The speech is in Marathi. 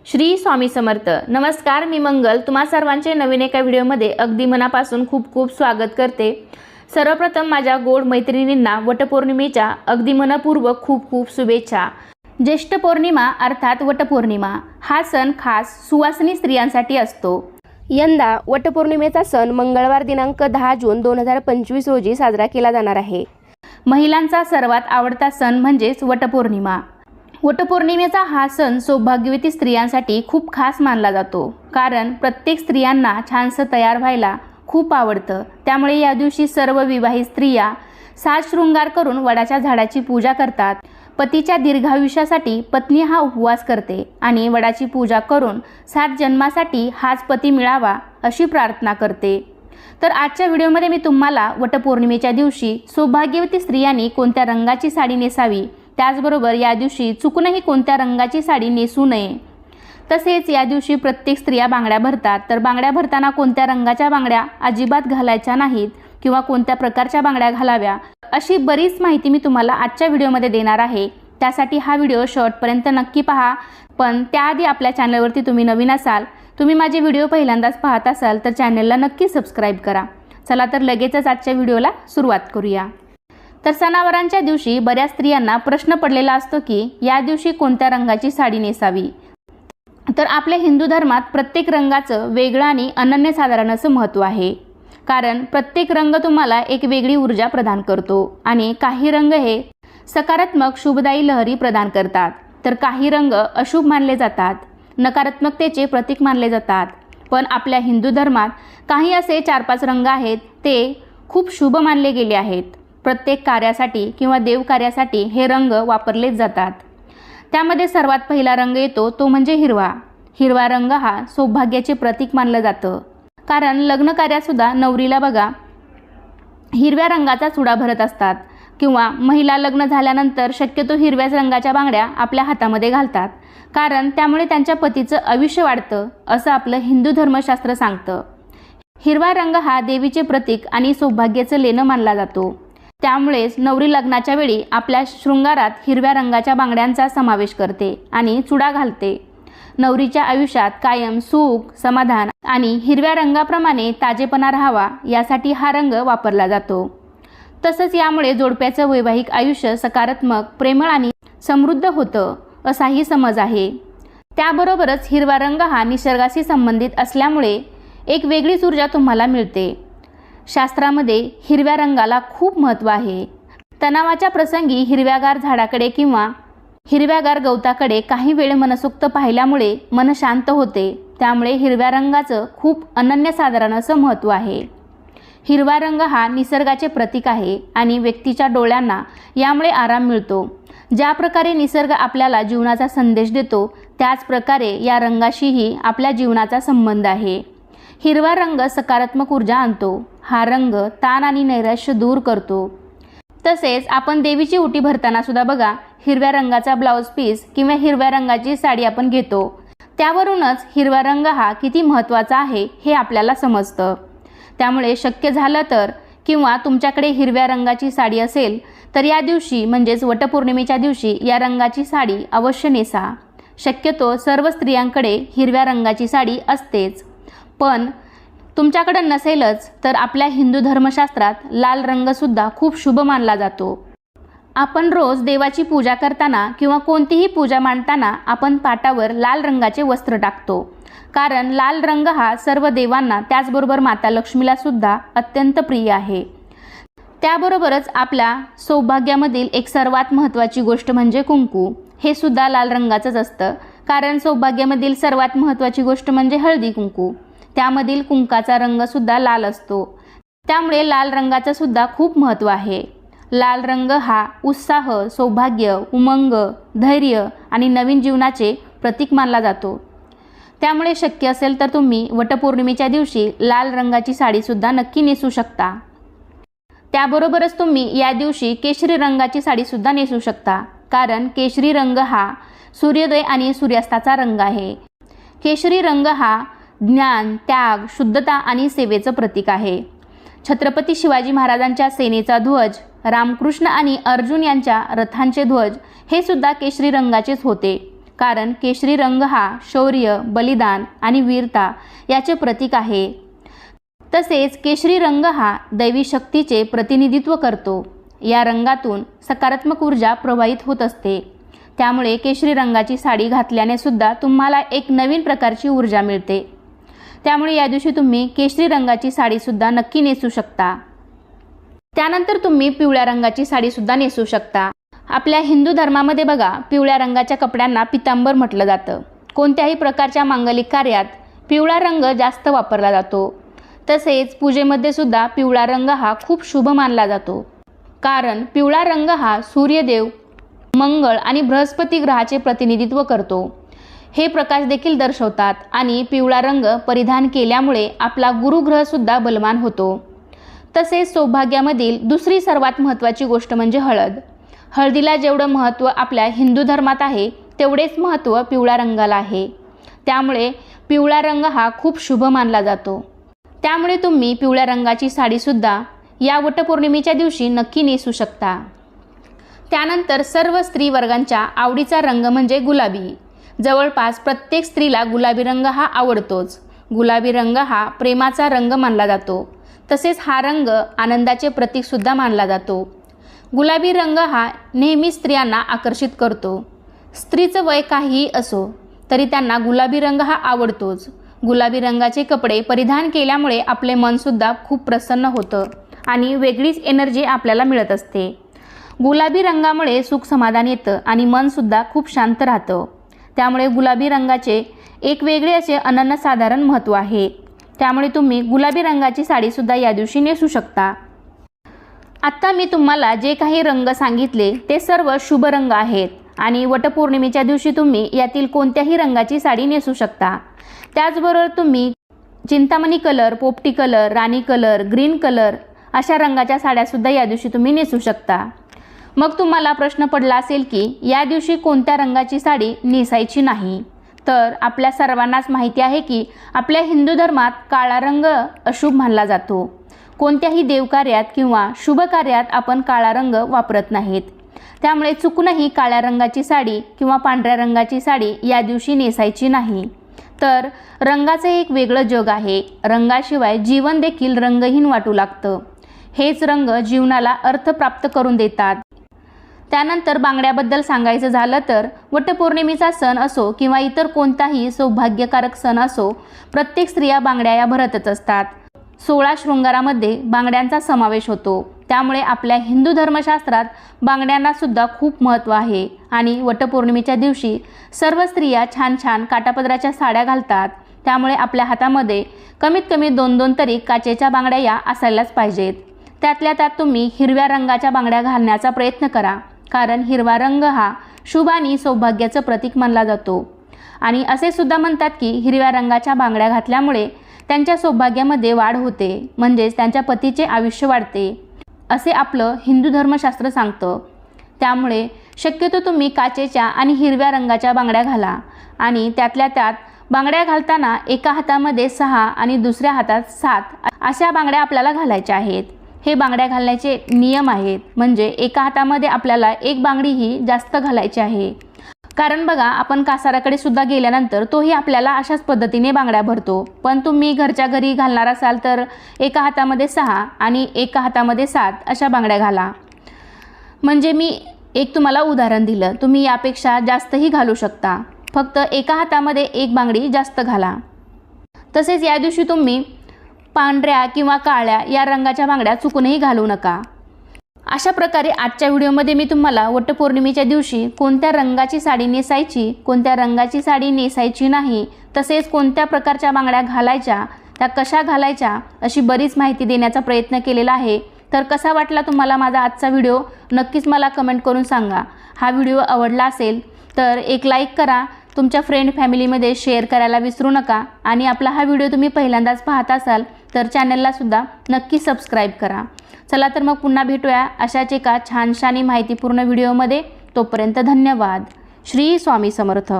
श्री स्वामी समर्थ. नमस्कार, मी मंगल तुम्हा सर्वांचे नवीन एका व्हिडिओमध्ये अगदी मनापासून खूप खूप स्वागत करते. सर्वप्रथम माझ्या गोड मैत्रिणींना वटपौर्णिमेच्या अगदी मनपूर्वक खूप खूप शुभेच्छा. ज्येष्ठ पौर्णिमा अर्थात वटपौर्णिमा हा सण खास सुवासिनी स्त्रियांसाठी असतो. यंदा वटपौर्णिमेचा सण मंगळवार दिनांक 10 जून 2025 रोजी साजरा केला जाणार आहे. महिलांचा सर्वात आवडता सण म्हणजेच वटपौर्णिमा. वटपौर्णिमेचा हा सण सौभाग्यवती स्त्रियांसाठी खूप खास मानला जातो, कारण प्रत्येक स्त्रियांना छानसं तयार व्हायला खूप आवडतं. त्यामुळे या दिवशी सर्व विवाहित स्त्रिया साज शृंगार करून वडाच्या झाडाची पूजा करतात. पतीच्या दीर्घायुष्यासाठी पत्नी हा उपवास करते आणि वडाची पूजा करून 7 जन्मासाठी हाच पती मिळावा अशी प्रार्थना करते. तर आजच्या व्हिडिओमध्ये मी तुम्हाला वटपौर्णिमेच्या दिवशी सौभाग्यवती स्त्रियांनी कोणत्या रंगाची साडी नेसावी, त्याचबरोबर या दिवशी चुकूनही कोणत्या रंगाची साडी नेसू नये. तसेच या दिवशी प्रत्येक स्त्रिया बांगड्या भरतात, तर बांगड्या भरताना कोणत्या रंगाच्या बांगड्या अजिबात घालायच्या नाहीत किंवा कोणत्या प्रकारच्या बांगड्या घालाव्या, अशी बरीच माहिती मी तुम्हाला आजच्या व्हिडिओमध्ये देणार आहे. त्यासाठी हा व्हिडिओ शेवटपर्यंत नक्की पहा. पण त्याआधी आपल्या चॅनलवरती तुम्ही नवीन असाल, तुम्ही माझे व्हिडिओ पहिल्यांदाच पाहत असाल तर चॅनलला नक्की सबस्क्राईब करा. चला तर लगेचच आजच्या व्हिडिओला सुरुवात करूया. तर सणावारांच्या दिवशी बऱ्याच स्त्रियांना प्रश्न पडलेला असतो की या दिवशी कोणत्या रंगाची साडी नेसावी. तर आपल्या हिंदू धर्मात प्रत्येक रंगाचं वेगळं आणि अनन्यसाधारण असं महत्त्व आहे, कारण प्रत्येक रंग तुम्हाला एक वेगळी ऊर्जा प्रदान करतो आणि काही रंग हे सकारात्मक शुभदायी लहरी प्रदान करतात, तर काही रंग अशुभ मानले जातात, नकारात्मकतेचे प्रतीक मानले जातात. पण आपल्या हिंदू धर्मात काही असे 4-5 रंग आहेत ते खूप शुभ मानले गेले आहेत. प्रत्येक कार्यासाठी किंवा देवकार्यासाठी हे रंग वापरलेच जातात. त्यामध्ये सर्वात पहिला रंग येतो तो म्हणजे हिरवा. हिरवा रंग हा सौभाग्याचे प्रतीक मानलं जातं, कारण लग्न कार्यातसुद्धा नवरीला बघा हिरव्या रंगाचा चुडा भरत असतात किंवा महिला लग्न झाल्यानंतर शक्यतो हिरव्याच रंगाच्या बांगड्या आपल्या हातामध्ये घालतात, कारण त्यामुळे त्यांच्या पतीचं आयुष्य वाढतं असं आपलं हिंदू धर्मशास्त्र सांगतं. हिरवा रंग हा देवीचे प्रतीक आणि सौभाग्याचं लेणं मानला जातो. त्यामुळेच नवरी लग्नाच्या वेळी आपल्या शृंगारात हिरव्या रंगाच्या बांगड्यांचा समावेश करते आणि चुडा घालते. नवरीच्या आयुष्यात कायम सुख, समाधान आणि हिरव्या रंगाप्रमाणे ताजेपणा राहावा यासाठी हा रंग वापरला जातो. तसंच यामुळे जोडप्याचं वैवाहिक आयुष्य सकारात्मक, प्रेमळ आणि समृद्ध होतं असाही समज आहे. त्याबरोबरच हिरवा रंग हा निसर्गाशी संबंधित असल्यामुळे एक वेगळीच ऊर्जा तुम्हाला मिळते. शास्त्रामध्ये हिरव्या रंगाला खूप महत्त्व आहे. तणावाच्या प्रसंगी हिरव्यागार झाडाकडे किंवा हिरव्यागार गवताकडे काही वेळ मनसोक्त पाहिल्यामुळे मन शांत होते. त्यामुळे हिरव्या रंगाचं खूप अनन्यसाधारण असं महत्त्व आहे. हिरवा रंग हा निसर्गाचे प्रतीक आहे आणि व्यक्तीच्या डोळ्यांना यामुळे आराम मिळतो. ज्या प्रकारे निसर्ग आपल्याला जीवनाचा संदेश देतो, त्याच प्रकारे या रंगाशीही आपल्या जीवनाचा संबंध आहे. हिरवा रंग सकारात्मक ऊर्जा आणतो. हा रंग ताण आणि नैराश्य दूर करतो. तसेच आपण देवीची ओटी भरताना सुद्धा बघा हिरव्या रंगाचा ब्लाऊज पीस किंवा हिरव्या रंगाची साडी आपण घेतो. त्यावरूनच हिरवा रंग हा किती महत्त्वाचा आहे हे आपल्याला समजतं. त्यामुळे शक्य झालं तर किंवा तुमच्याकडे हिरव्या रंगाची साडी असेल तर या दिवशी म्हणजेच वटपौर्णिमेच्या दिवशी या रंगाची साडी अवश्य नेसा. शक्यतो सर्व स्त्रियांकडे हिरव्या रंगाची साडी असतेच, पण तुमच्याकडे नसेलच तर आपल्या हिंदू धर्मशास्त्रात लाल रंगसुद्धा खूप शुभ मानला जातो. आपण रोज देवाची पूजा करताना किंवा कोणतीही पूजा मांडताना आपण पाटावर लाल रंगाचे वस्त्र टाकतो, कारण लाल रंग हा सर्व देवांना त्याचबरोबर माता लक्ष्मीला सुद्धा अत्यंत प्रिय आहे. त्याबरोबरच आपल्या सौभाग्यामधील एक सर्वात महत्त्वाची गोष्ट म्हणजे कुंकू. हे सुद्धा लाल रंगाचंच असतं, कारण सौभाग्यामधील सर्वात महत्त्वाची गोष्ट म्हणजे हळदी कुंकू. त्यामधील कुंकाचा रंगसुद्धा लाल असतो. त्यामुळे लाल रंगाचं सुद्धा खूप महत्त्व आहे. लाल रंग हा उत्साह, सौभाग्य, उमंग, धैर्य आणि नवीन जीवनाचे प्रतीक मानला जातो. त्यामुळे शक्य असेल तर तुम्ही वटपौर्णिमेच्या दिवशी लाल रंगाची साडीसुद्धा नक्की नेसू शकता. त्याबरोबरच तुम्ही या दिवशी केशरी रंगाची साडीसुद्धा नेसू शकता, कारण केशरी रंग हा सूर्योदय आणि सूर्यास्ताचा रंग आहे. केशरी रंग हा ज्ञान, त्याग, शुद्धता आणि सेवेचं प्रतीक आहे. छत्रपती शिवाजी महाराजांच्या सेनेचा ध्वज, रामकृष्ण आणि अर्जुन यांच्या रथांचे ध्वज हे सुद्धा केशरी रंगाचेच होते. कारण केशरी रंग हा शौर्य, बलिदान आणि वीरता याचे प्रतीक आहे। तसेच केशरी रंग हा दैवी शक्तीचे प्रतिनिधित्व करतो। या रंगातून सकारात्मक ऊर्जा प्रवाहित होत असते। त्यामुळे केशरी रंगाची साडी घातल्याने सुद्धा तुम्हाला एक नवीन प्रकारची ऊर्जा मिळते। त्यामुळे या दिवशी तुम्ही केशरी रंगाची साडी सुद्धा नक्की नेसू शकता। त्यानंतर तुम्ही पिवळ्या रंगाची साडी सुद्धा नेसू शकता। आपल्या हिंदू धर्मामध्ये बघा, पिवळ्या रंगाच्या कपड्यांना पितांबर म्हटलं जातं। कोणत्याही प्रकारच्या मांगलिक कार्यात पिवळा रंग जास्त वापरला जातो। तसेच पूजेमध्ये सुद्धा पिवळा रंग हा खूप शुभ मानला जातो, कारण पिवळा रंग हा सूर्यदेव, मंगळ आणि बृहस्पती ग्रहाचे प्रतिनिधित्व करतो। हे प्रकाश देखील दर्शवतात आणि पिवळा रंग परिधान केल्यामुळे आपला गुरुग्रह सुद्धा बलवान होतो। तसेच सौभाग्यामधील दुसरी सर्वात महत्त्वाची गोष्ट म्हणजे हळद। हळदीला जेवढं महत्त्व आपल्या हिंदू धर्मात आहे, तेवढेच महत्त्व पिवळ्या रंगाला आहे। त्यामुळे पिवळा रंग हा खूप शुभ मानला जातो। त्यामुळे तुम्ही पिवळ्या रंगाची साडीसुद्धा या वटपौर्णिमेच्या दिवशी नक्की नेसू शकता। त्यानंतर सर्व स्त्री वर्गांच्या आवडीचा रंग म्हणजे गुलाबी। जवळपास प्रत्येक स्त्रीला गुलाबी रंग हा आवडतोच। गुलाबी रंग हा प्रेमाचा रंग मानला जातो। तसेच हा रंग आनंदाचे प्रतीकसुद्धा मानला जातो। गुलाबी रंग हा नेहमी स्त्रियांना आकर्षित करतो। स्त्रीचं वय काहीही असो तरी त्यांना गुलाबी रंग हा आवडतोच। गुलाबी रंगाचे कपडे परिधान केल्यामुळे आपले मनसुद्धा खूप प्रसन्न होतं आणि वेगळीच एनर्जी आपल्याला मिळत असते। गुलाबी रंगामुळे सुख समाधान येतं आणि मनसुद्धा खूप शांत राहतं। त्यामुळे गुलाबी रंगाचे एक वेगळे असे अनन्यसाधारण महत्त्व आहे। त्यामुळे तुम्ही गुलाबी रंगाची साडीसुद्धा या दिवशी नेसू शकता। आत्ता मी तुम्हाला जे काही रंग सांगितले ते सर्व शुभ रंग आहेत आणि वटपौर्णिमेच्या दिवशी तुम्ही यातील कोणत्याही रंगाची साडी नेसू शकता। त्याचबरोबर तुम्ही चिंतामणी कलर, पोपटी कलर, राणी कलर, ग्रीन कलर अशा रंगाच्या साड्यासुद्धा या दिवशी तुम्ही नेसू शकता। मग तुम्हाला प्रश्न पडला असेल की या दिवशी कोणत्या रंगाची साडी नेसायची नाही, तर आपल्या सर्वांनाच माहिती आहे की आपल्या हिंदू धर्मात काळा रंग अशुभ मानला जातो। कोणत्याही देवकार्यात किंवा शुभ कार्यात आपण काळा रंग वापरत नाहीत। त्यामुळे चुकूनही काळ्या रंगाची साडी किंवा पांढऱ्या रंगाची साडी या दिवशी नेसायची नाही। तर रंगाचे एक वेगळं जग आहे। रंगाशिवाय जीवन देखील रंगहीन वाटू लागतं। हेच रंग जीवनाला अर्थ प्राप्त करून देतात। त्यानंतर बांगड्याबद्दल सांगायचं झालं तर वटपौर्णिमेचा सण असो किंवा इतर कोणताही सौभाग्यकारक सण असो, प्रत्येक स्त्रिया बांगड्या या भरतच असतात। 16 शृंगारामध्ये बांगड्यांचा समावेश होतो। त्यामुळे आपल्या हिंदू धर्मशास्त्रात बांगड्यांना सुद्धा खूप महत्त्व आहे आणि वटपौर्णिमेच्या दिवशी सर्व स्त्रिया छान छान काठापदराच्या साड्या घालतात। त्यामुळे आपल्या हातामध्ये कमीत कमी 2-2 तरी काचेच्या बांगड्या या असायलाच पाहिजेत। त्यातल्या त्यात तुम्ही हिरव्या रंगाच्या बांगड्या घालण्याचा प्रयत्न करा, कारण हिरवा रंग हा शुभ आणि सौभाग्याचं प्रतीक मानला जातो। आणि असे सुद्धा म्हणतात की हिरव्या रंगाच्या बांगड्या घातल्यामुळे त्यांच्या सौभाग्यामध्ये वाढ होते, म्हणजेच त्यांच्या पतीचे आयुष्य वाढते, असे आपलं हिंदू धर्मशास्त्र सांगतं। त्यामुळे शक्यतो तुम्ही काचेच्या आणि हिरव्या रंगाच्या बांगड्या घाला आणि त्यातल्या त्यात बांगड्या घालताना एका हातामध्ये 6 आणि दुसऱ्या हातात 7 अशा बांगड्या आपल्याला घालायच्या आहेत। हे बांगड्या घालण्याचे नियम आहेत, म्हणजे एका हातामध्ये आपल्याला एक बांगडी ही जास्त घालायची आहे। कारण बघा, आपण कासाराकडे सुद्धा गेल्यानंतर तोही आपल्याला अशाच पद्धतीने बांगड्या भरतो। पण तुम्ही घरच्या घरी घालणार असाल तर एका हातामध्ये 6 आणि एका हातामध्ये 7 अशा बांगड्या घाला। म्हणजे मी एक तुम्हाला उदाहरण दिलं, तुम्ही यापेक्षा जास्तही घालू शकता। फक्त एका हातामध्ये एक बांगडी जास्त घाला। तसेच या दिवशी तुम्ही पांढऱ्या किंवा काळ्या या रंगाच्या बांगड्या चुकूनही घालू नका। अशा प्रकारे आजच्या व्हिडिओमध्ये मी तुम्हाला वटपौर्णिमेच्या दिवशी कोणत्या रंगाची साडी नेसायची, कोणत्या रंगाची साडी नेसायची नाही, तसेच कोणत्या प्रकारच्या बांगड्या घालायच्या, त्या कशा घालायच्या अशी बरीच माहिती देण्याचा प्रयत्न केलेला आहे। तर कसा वाटला तुम्हाला माझा आजचा व्हिडिओ नक्कीच मला कमेंट करून सांगा। हा व्हिडिओ आवडला असेल तर एक लाईक करा, तुमच्या फ्रेंड फॅमिलीमध्ये शेअर करायला विसरू नका आणि आपला हा व्हिडिओ तुम्ही पहिल्यांदाच पाहत असाल तर चॅनलला सुद्धा नक्की सबस्क्राईब करा। चला तर मग पुन्हा भेटूया अशाच एका छानशानी माहितीपूर्ण व्हिडिओमध्ये। तोपर्यंत धन्यवाद। श्री स्वामी समर्थ।